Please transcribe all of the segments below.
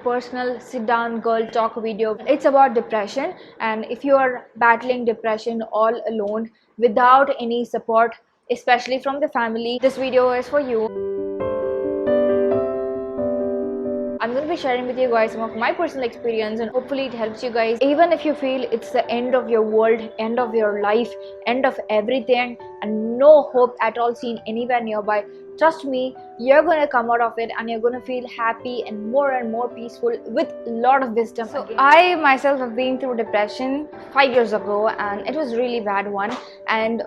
personal sit down girl talk video. It's about depression, and if you are battling depression all alone without any support, especially from the family, this video is for you. I'm going to be sharing with you guys some of my personal experience, and hopefully it helps you guys. Even if you feel it's the end of your world, end of your life, end of everything, and no hope at all seen anywhere nearby, trust me, you're going to come out of it and you're going to feel happy and more peaceful with a lot of wisdom. So I myself have been through depression 5 years ago, and it was really bad one. And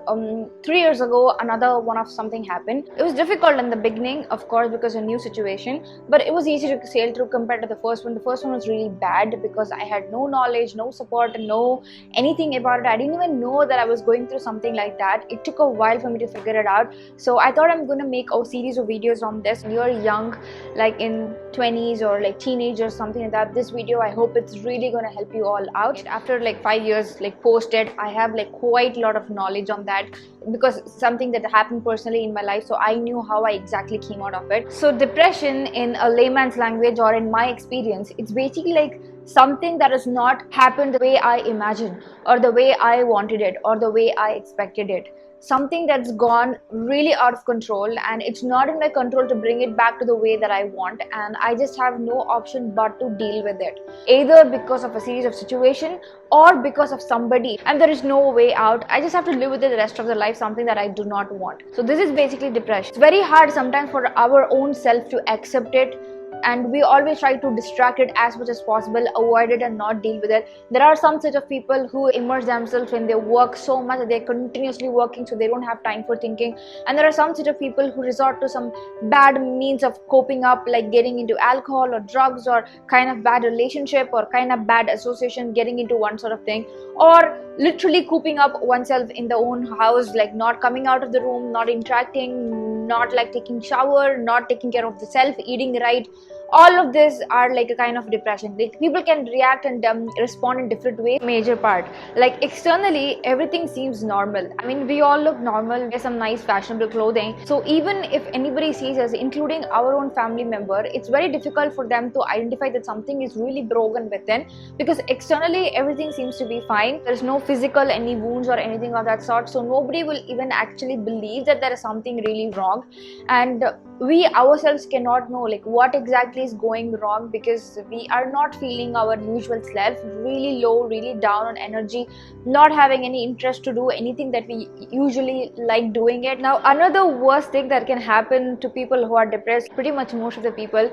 3 years ago, another one of something happened. It was difficult in the beginning, of course, because a new situation, but it was easy to sail through compared to the first one. The first one was really bad because I had no knowledge, no support, and no anything about it. I didn't even know that I was going through something like that. It took a while for me to figure it out. So I thought I'm going to make a series of videos on this. When you're young, like in 20s or like teenagers, something like that, this video, I hope it's really going to help you all out. After like 5 years like posted, I have like quite a lot of knowledge on that because something that happened personally in my life, so I knew how I exactly came out of it. So depression, in a layman's language or in my experience, it's basically like something that has not happened the way I imagined or the way I wanted it or the way I expected it. Something that's gone really out of control, and it's not in my control to bring it back to the way that I want, and I just have no option but to deal with it, either because of a series of situation or because of somebody, and there is no way out. I just have to live with it the rest of the life, something that I do not want. So this is basically depression. It's very hard sometimes for our own self to accept it, and we always try to distract it as much as possible, avoid it and not deal with it. There are some set of people who immerse themselves in their work so much that they're continuously working, so they don't have time for thinking. And there are some set of people who resort to some bad means of coping up, like getting into alcohol or drugs or kind of bad relationship or kind of bad association, getting into one sort of thing, or literally cooping up oneself in their own house, like not coming out of the room, not interacting, not like taking shower, not taking care of the self, eating right. All of this are like a kind of depression. Like people can react and respond in different ways. Major part, like externally everything seems normal. I mean, we all look normal, wear some nice fashionable clothing, so even if anybody sees us, including our own family member, it's very difficult for them to identify that something is really broken within, because externally everything seems to be fine. There's no physical any wounds or anything of that sort, so nobody will even actually believe that there is something really wrong. And we ourselves cannot know like what exactly is going wrong, because we are not feeling our usual self, really low, really down on energy, not having any interest to do anything that we usually like doing it. Now another worst thing that can happen to people who are depressed, pretty much most of the people,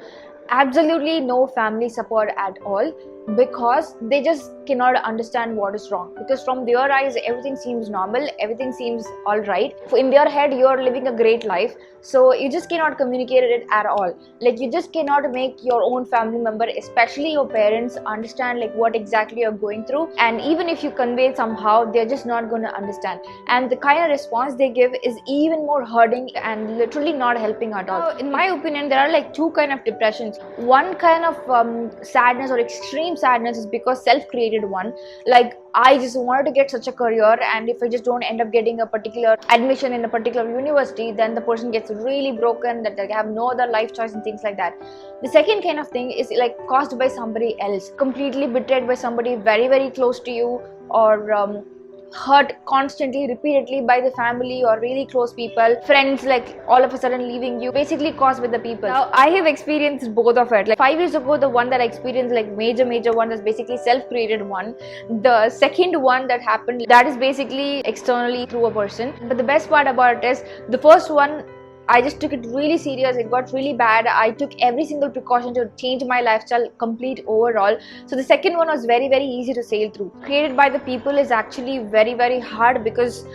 absolutely no family support at all, because they just cannot understand what is wrong, because from their eyes everything seems normal, everything seems all right. In their head you're living a great life, so you just cannot communicate it at all. Like you just cannot make your own family member, especially your parents, understand like what exactly you're going through. And even if you convey it somehow, they're just not going to understand, and the kind of response they give is even more hurting and literally not helping at all. In my opinion, there are like two kind of depressions. One kind of sadness or extreme sadness is because self-created one, like I just wanted to get such a career, and if I just don't end up getting a particular admission in a particular university, then the person gets really broken, that they have no other life choice and things like that. The second kind of thing is like caused by somebody else, completely betrayed by somebody very close to you, or hurt constantly, repeatedly by the family or really close people, friends, like all of a sudden leaving you, basically caused by the people. Now I have experienced both of it. Like 5 years ago, the one that I experienced, like major one, is basically self-created one. The second one that happened, that is basically externally through a person. But the best part about it is, the first one, I just took it really serious. It got really bad. I took every single precaution to change my lifestyle complete overall. So the second one was very easy to sail through. Created by the people is actually very hard, because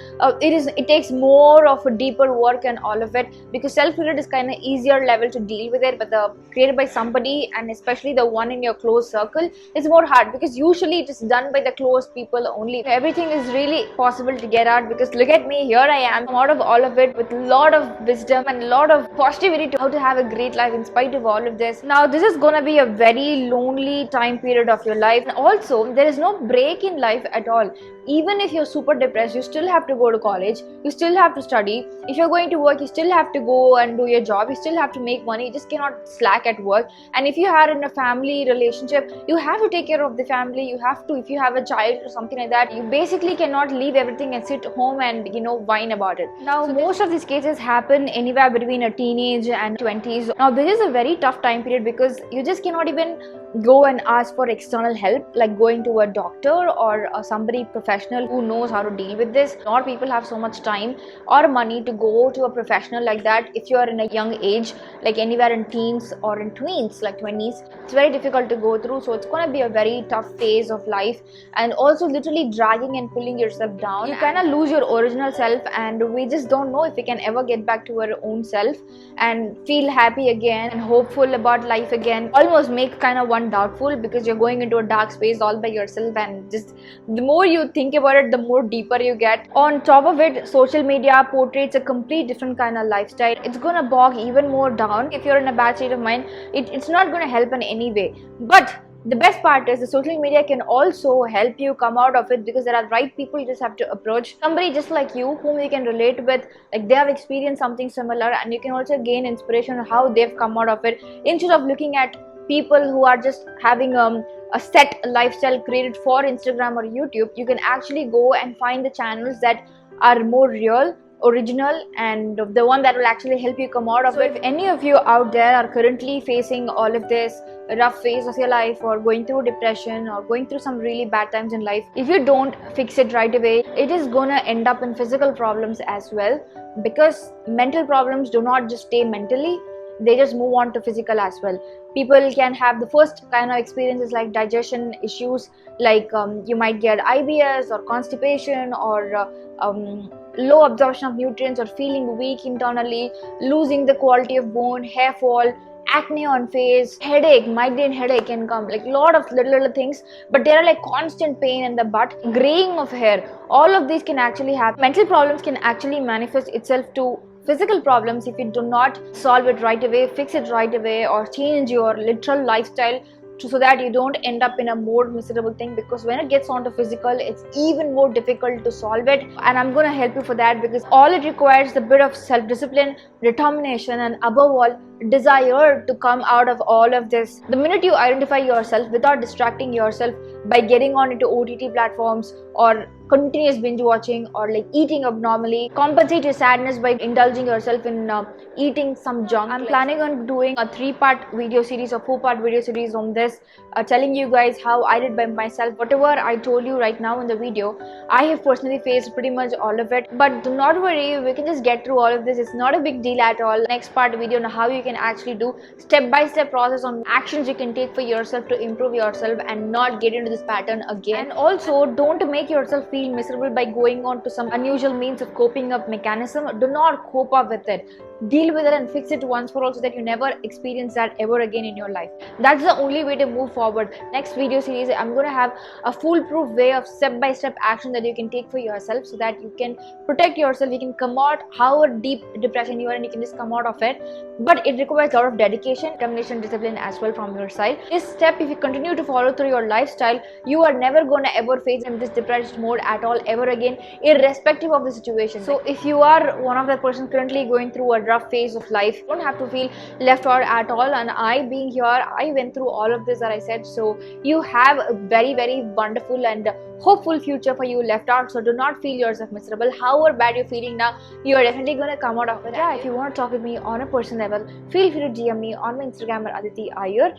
it takes more of a deeper work and all of it, because self-created is kind of easier level to deal with it, but the created by somebody, and especially the one in your close circle, is more hard, because usually it is done by the close people only. Everything is really possible to get out, because look at me, here I am, out of all of it with a lot of wisdom, and a lot of positivity to how to have a great life in spite of all of this. Now this is gonna be a very lonely time period of your life, and also there is no break in life at all. Even if you're super depressed, you still have to go to college, you still have to study. If you're going to work, you still have to go and do your job, you still have to make money, you just cannot slack at work. And if you are in a family relationship, you have to take care of the family. You have to, if you have a child or something like that, you basically cannot leave everything and sit home and whine about it. Now so most of these cases happen anywhere between a teenage and 20s. Now this is a very tough time period because you just cannot even go and ask for external help, like going to a doctor or somebody professional who knows how to deal with this. Not people have so much time or money to go to a professional like that. If you are in a young age, like anywhere in teens or in tweens, like 20s, it's very difficult to go through. So it's going to be a very tough phase of life, and also literally dragging and pulling yourself down. You kind of lose your original self, and we just don't know if we can ever get back to our own self and feel happy again and hopeful about life again. Almost make kind of one doubtful because you're going into a dark space all by yourself, and just the more you think about it, the more deeper you get. On top of it, social media portrays a complete different kind of lifestyle. It's gonna bog even more down. If you're in a bad state of mind, it's not gonna help in any way. But the best part is the social media can also help you come out of it, because there are right people you just have to approach. Somebody just like you whom you can relate with, like they have experienced something similar, and you can also gain inspiration on how they've come out of it, instead of looking at people who are just having a set lifestyle created for Instagram or YouTube. You can actually go and find the channels that are more real, original, and the one that will actually help you come out of it. If any of you out there are currently facing all of this rough phase of your life, or going through depression, or going through some really bad times in life, if you don't fix it right away, it is gonna end up in physical problems as well, because mental problems do not just stay mentally, they just move on to physical as well. People can have the first kind of experiences like digestion issues, like you might get IBS or constipation, or low absorption of nutrients, or feeling weak internally, losing the quality of bone, hair fall, acne on face, headache, migraine headache can come, like a lot of little things, but there are like constant pain in the butt, graying of hair. All of these can actually happen. Mental problems can actually manifest itself to physical problems if you do not solve it right away, fix it right away, or change your literal lifestyle so that you don't end up in a more miserable thing. Because when it gets onto physical, it's even more difficult to solve it, and I'm going to help you for that, because all it requires is a bit of self-discipline, determination, and above all, desire to come out of all of this. The minute you identify yourself without distracting yourself by getting on into OTT platforms, or continuous binge watching, or like eating abnormally, compensate your sadness by indulging yourself in eating some junk. I'm planning on doing a 3-part video series or 4-part video series on this, telling you guys how I did by myself. Whatever I told you right now in the video, I have personally faced pretty much all of it. But do not worry, we can just get through all of this. It's not a big deal at all. Next part video on how you can actually do step-by-step process on actions you can take for yourself to improve yourself and not get into this pattern again. And also, don't make yourself feel miserable by going on to some unusual means of coping up mechanism. Do not cope up with it. Deal with it and fix it once for all, so that you never experience that ever again in your life. That's the only way to move forward. Next video series, I'm going to have a foolproof way of step-by-step action that you can take for yourself, so that you can protect yourself. You can come out however deep depression you are, and you can just come out of it. But it requires a lot of dedication, determination, discipline as well from your side. This step, if you continue to follow through your lifestyle, you are never going to ever face in this depressed mode at all ever again, irrespective of the situation. So if you are one of the person currently going through a rough phase of life, you don't have to feel left out at all. And I, being here, I went through all of this that I said, so you have a very, very wonderful and hopeful future for you left out. So do not feel yourself miserable. However bad you're feeling now, you are definitely going to come out of it. Yeah, if you want to talk with me on a personal level, feel free to DM me on my Instagram at Adityiyer.